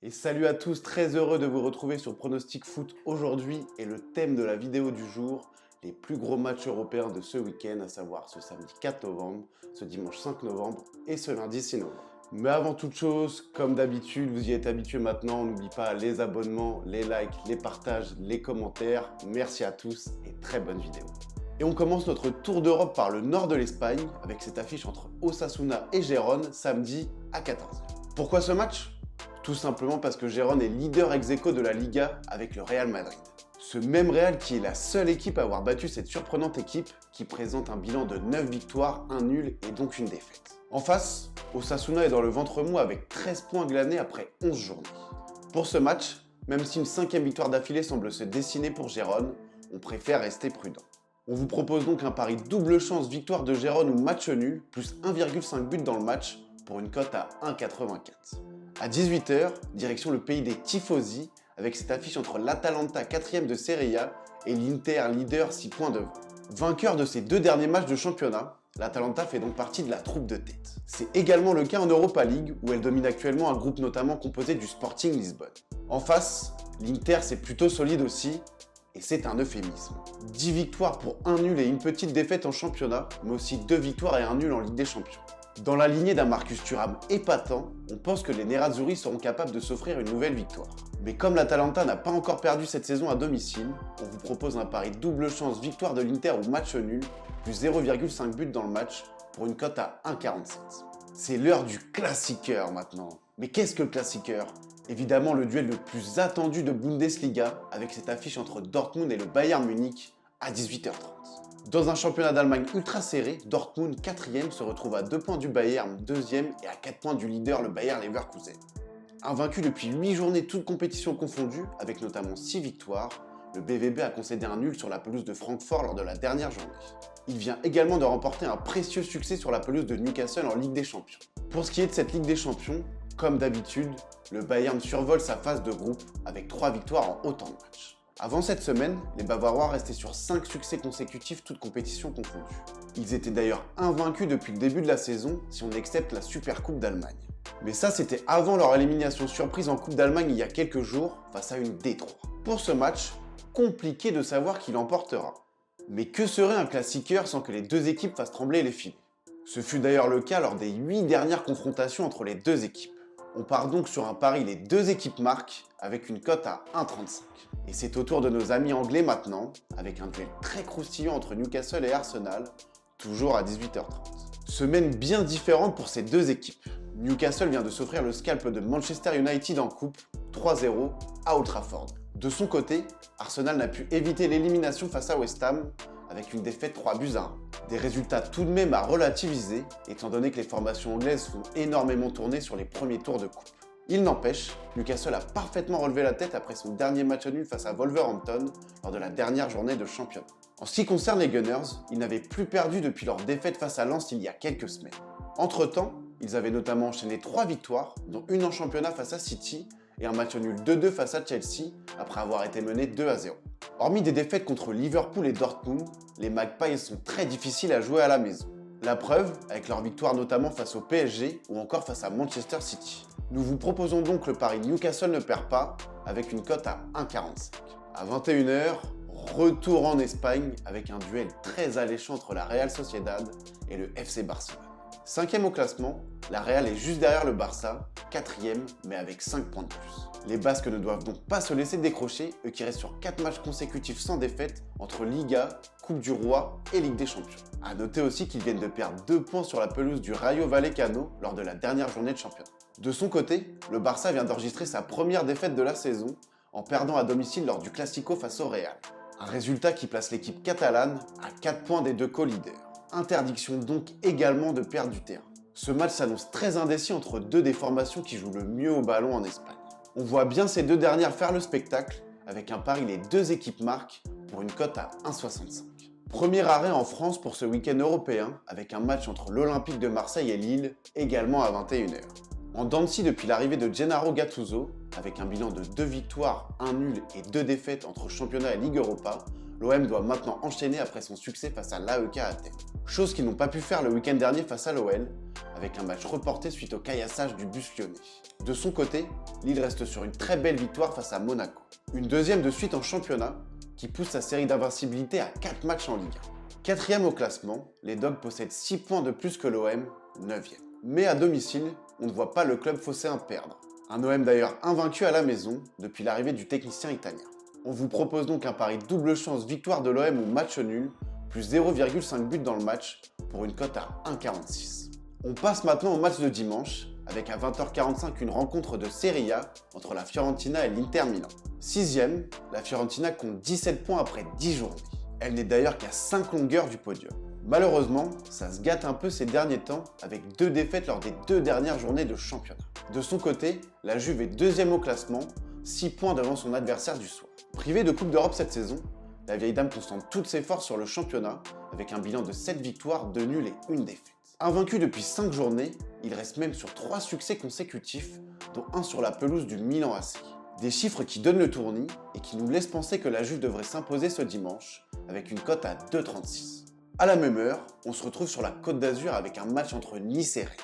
Et salut à tous, très heureux de vous retrouver sur Pronostic Foot aujourd'hui et le thème de la vidéo du jour, les plus gros matchs européens de ce week-end, à savoir ce samedi 4 novembre, ce dimanche 5 novembre et ce lundi 6 novembre. Mais avant toute chose, comme d'habitude, vous y êtes habitués maintenant, n'oubliez pas les abonnements, les likes, les partages, les commentaires. Merci à tous et très bonne vidéo. Et on commence notre tour d'Europe par le nord de l'Espagne avec cette affiche entre Osasuna et Gérone samedi à 14h. Pourquoi ce match ? Tout simplement parce que Gérone est leader ex-aequo de la Liga avec le Real Madrid. Ce même Real qui est la seule équipe à avoir battu cette surprenante équipe qui présente un bilan de 9 victoires, 1 nul et donc une défaite. En face, Osasuna est dans le ventre mou avec 13 points glanés après 11 journées. Pour ce match, même si une 5e victoire d'affilée semble se dessiner pour Gérone, on préfère rester prudent. On vous propose donc un pari double chance victoire de Gérone ou match nul, plus 1,5 but dans le match pour une cote à 1,84. À 18h, direction le pays des Tifosi, avec cette affiche entre l'Atalanta 4e de Serie A et l'Inter leader 6 points devant. Vainqueur de ses 2 derniers matchs de championnat, l'Atalanta fait donc partie de la troupe de tête. C'est également le cas en Europa League, où elle domine actuellement un groupe notamment composé du Sporting Lisbonne. En face, l'Inter c'est plutôt solide aussi, et c'est un euphémisme. 10 victoires pour 1 nul et une petite défaite en championnat, mais aussi 2 victoires et 1 nul en Ligue des Champions. Dans la lignée d'un Marcus Thuram épatant, on pense que les Nerazzurri seront capables de s'offrir une nouvelle victoire. Mais comme l'Atalanta n'a pas encore perdu cette saison à domicile, on vous propose un pari double chance victoire de l'Inter ou match nul, plus 0,5 but dans le match, pour une cote à 1,47. C'est l'heure du classiqueur maintenant. Mais qu'est-ce que le classiqueur ? Évidemment le duel le plus attendu de Bundesliga, avec cette affiche entre Dortmund et le Bayern Munich à 18h30. Dans un championnat d'Allemagne ultra serré, Dortmund 4e se retrouve à 2 points du Bayern 2e et à 4 points du leader le Bayer Leverkusen. Invaincu depuis 8 journées toutes compétitions confondues, avec notamment 6 victoires, le BVB a concédé un nul sur la pelouse de Francfort lors de la dernière journée. Il vient également de remporter un précieux succès sur la pelouse de Newcastle en Ligue des Champions. Pour ce qui est de cette Ligue des Champions, comme d'habitude, le Bayern survole sa phase de groupe avec 3 victoires en autant de matchs. Avant cette semaine, les Bavarois restaient sur 5 succès consécutifs, toutes compétitions confondues. Ils étaient d'ailleurs invaincus depuis le début de la saison, si on accepte la Supercoupe d'Allemagne. Mais ça, c'était avant leur élimination surprise en Coupe d'Allemagne il y a quelques jours, face à une D3. Pour ce match, compliqué de savoir qui l'emportera. Mais que serait un classiqueur sans que les deux équipes fassent trembler les filets ? Ce fut d'ailleurs le cas lors des 8 dernières confrontations entre les deux équipes. On part donc sur un pari les deux équipes marquent avec une cote à 1,35. Et c'est au tour de nos amis anglais maintenant, avec un duel très croustillant entre Newcastle et Arsenal, toujours à 18h30. Semaine bien différente pour ces deux équipes. Newcastle vient de s'offrir le scalp de Manchester United en coupe, 3-0 à Old Trafford. De son côté, Arsenal n'a pu éviter l'élimination face à West Ham, avec une défaite 3-1. Des résultats tout de même à relativiser, étant donné que les formations anglaises sont énormément tournées sur les premiers tours de coupe. Il n'empêche, Newcastle a parfaitement relevé la tête après son dernier match nul face à Wolverhampton lors de la dernière journée de championnat. En ce qui concerne les Gunners, ils n'avaient plus perdu depuis leur défaite face à Lens il y a quelques semaines. Entre-temps, ils avaient notamment enchaîné 3 victoires, dont une en championnat face à City et un match nul 2-2 face à Chelsea après avoir été menés 2-0. Hormis des défaites contre Liverpool et Dortmund, les Magpies sont très difficiles à jouer à la maison. La preuve, avec leur victoire notamment face au PSG ou encore face à Manchester City. Nous vous proposons donc le pari Newcastle ne perd pas, avec une cote à 1,45. À 21h, retour en Espagne avec un duel très alléchant entre la Real Sociedad et le FC Barcelone. 5e au classement, la Real est juste derrière le Barça, 4e mais avec 5 points de plus. Les Basques ne doivent donc pas se laisser décrocher, eux qui restent sur 4 matchs consécutifs sans défaite entre Liga, Coupe du Roi et Ligue des Champions. A noter aussi qu'ils viennent de perdre 2 points sur la pelouse du Rayo Vallecano lors de la dernière journée de championnat. De son côté, le Barça vient d'enregistrer sa première défaite de la saison en perdant à domicile lors du Classico face au Real. Un résultat qui place l'équipe catalane à 4 points des deux co-leaders. Interdiction donc également de perdre du terrain. Ce match s'annonce très indécis entre deux des formations qui jouent le mieux au ballon en Espagne. On voit bien ces deux dernières faire le spectacle, avec un pari les deux équipes marquent pour une cote à 1,65. Premier arrêt en France pour ce week-end européen, avec un match entre l'Olympique de Marseille et Lille, également à 21h. En dents de scie depuis l'arrivée de Gennaro Gattuso, avec un bilan de 2 victoires, 1 nul et 2 défaites entre championnat et Ligue Europa, l'OM doit maintenant enchaîner après son succès face à l'AEK Athènes. Chose qu'ils n'ont pas pu faire le week-end dernier face à l'OL, avec un match reporté suite au caillassage du bus lyonnais. De son côté, Lille reste sur une très belle victoire face à Monaco. Une deuxième de suite en championnat, qui pousse sa série d'invincibilité à 4 matchs en Ligue 1. Quatrième au classement, les Dogs possèdent 6 points de plus que l'OM, 9e. Mais à domicile, on ne voit pas le club phocéen perdre. Un OM d'ailleurs invaincu à la maison depuis l'arrivée du technicien italien. On vous propose donc un pari double chance victoire de l'OM ou match nul, plus 0,5 but dans le match, pour une cote à 1,46. On passe maintenant au match de dimanche, avec à 20h45 une rencontre de Serie A entre la Fiorentina et l'Inter Milan. 6e, la Fiorentina compte 17 points après 10 journées. Elle n'est d'ailleurs qu'à 5 longueurs du podium. Malheureusement, ça se gâte un peu ces derniers temps avec 2 défaites lors des 2 dernières journées de championnat. De son côté, la Juve est 2e au classement, 6 points devant son adversaire du soir. Privée de Coupe d'Europe cette saison, la vieille dame concentre toutes ses forces sur le championnat avec un bilan de 7 victoires, 2 nuls et 1 défaite. Invaincu depuis 5 journées, il reste même sur 3 succès consécutifs, dont un sur la pelouse du Milan AC. Des chiffres qui donnent le tournis et qui nous laissent penser que la Juve devrait s'imposer ce dimanche avec une cote à 2,36. À la même heure, on se retrouve sur la Côte d'Azur avec un match entre Nice et Rennes.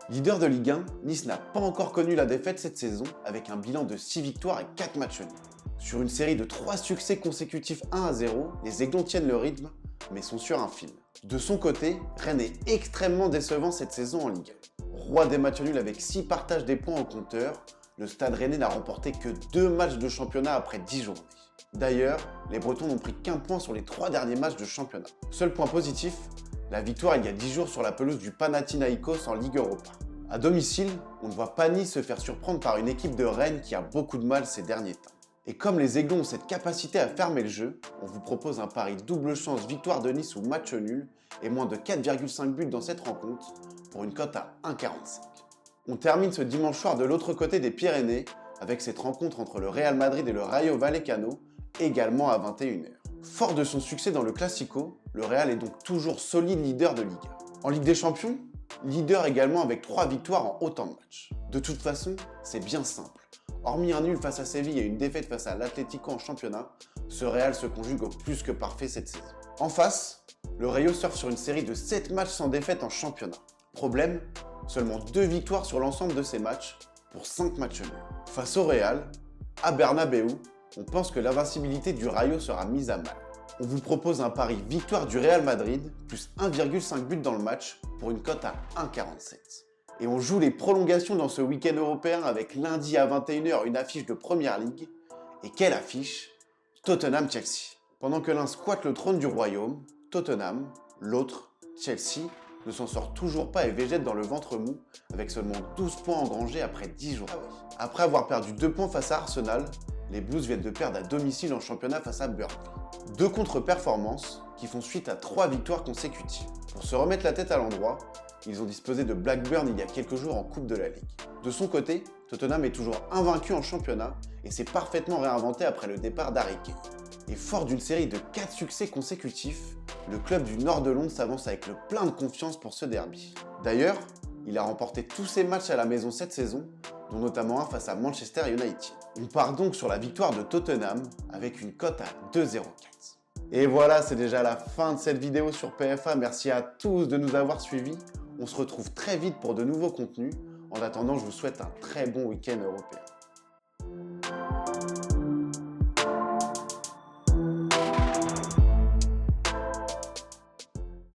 Leader de Ligue 1, Nice n'a pas encore connu la défaite cette saison avec un bilan de 6 victoires et 4 matchs nuls. Sur une série de 3 succès consécutifs 1-0, les Aiglons tiennent le rythme, mais sont sur un fil. De son côté, Rennes est extrêmement décevant cette saison en Ligue 1. Roi des matchs nuls avec 6 partages des points au compteur, le Stade Rennais n'a remporté que 2 matchs de championnat après 10 journées. D'ailleurs, les Bretons n'ont pris qu'un point sur les 3 derniers matchs de championnat. Seul point positif, la victoire il y a 10 jours sur la pelouse du Panathinaïkos en Ligue Europa. À domicile, on ne voit pas Nice se faire surprendre par une équipe de Rennes qui a beaucoup de mal ces derniers temps. Et comme les Aiglons ont cette capacité à fermer le jeu, on vous propose un pari double chance victoire de Nice ou match nul et moins de 4,5 buts dans cette rencontre pour une cote à 1,45. On termine ce dimanche soir de l'autre côté des Pyrénées avec cette rencontre entre le Real Madrid et le Rayo Vallecano, également à 21h. Fort de son succès dans le Classico, le Real est donc toujours solide leader de Ligue 1. En Ligue des Champions, leader également avec 3 victoires en autant de matchs. De toute façon, c'est bien simple. Hormis un nul face à Séville et une défaite face à l'Atlético en championnat, ce Real se conjugue au plus que parfait cette saison. En face, le Rayo surfe sur une série de 7 matchs sans défaite en championnat. Problème, seulement 2 victoires sur l'ensemble de ces matchs pour 5 matchs nuls. Face au Real, à Bernabéu, on pense que l'invincibilité du Rayo sera mise à mal. On vous propose un pari victoire du Real Madrid, plus 1,5 but dans le match, pour une cote à 1,47. Et on joue les prolongations dans ce week-end européen avec lundi à 21h une affiche de Première Ligue. Et quelle affiche? Tottenham-Chelsea. Pendant que l'un squatte le trône du royaume, Tottenham, l'autre, Chelsea, ne s'en sort toujours pas et végète dans le ventre mou avec seulement 12 points engrangés après 10 jours. Après avoir perdu 2 points face à Arsenal, les Blues viennent de perdre à domicile en championnat face à Burnley. 2 contre-performances qui font suite à 3 victoires consécutives. Pour se remettre la tête à l'endroit, ils ont disposé de Blackburn il y a quelques jours en Coupe de la Ligue. De son côté, Tottenham est toujours invaincu en championnat et s'est parfaitement réinventé après le départ d'Harry Kane. Et fort d'une série de 4 succès consécutifs, le club du nord de Londres s'avance avec le plein de confiance pour ce derby. D'ailleurs, il a remporté tous ses matchs à la maison cette saison, dont notamment un face à Manchester United. On part donc sur la victoire de Tottenham avec une cote à 2,04. Et voilà, c'est déjà la fin de cette vidéo sur PFA. Merci à tous de nous avoir suivis. On se retrouve très vite pour de nouveaux contenus. En attendant, je vous souhaite un très bon week-end européen.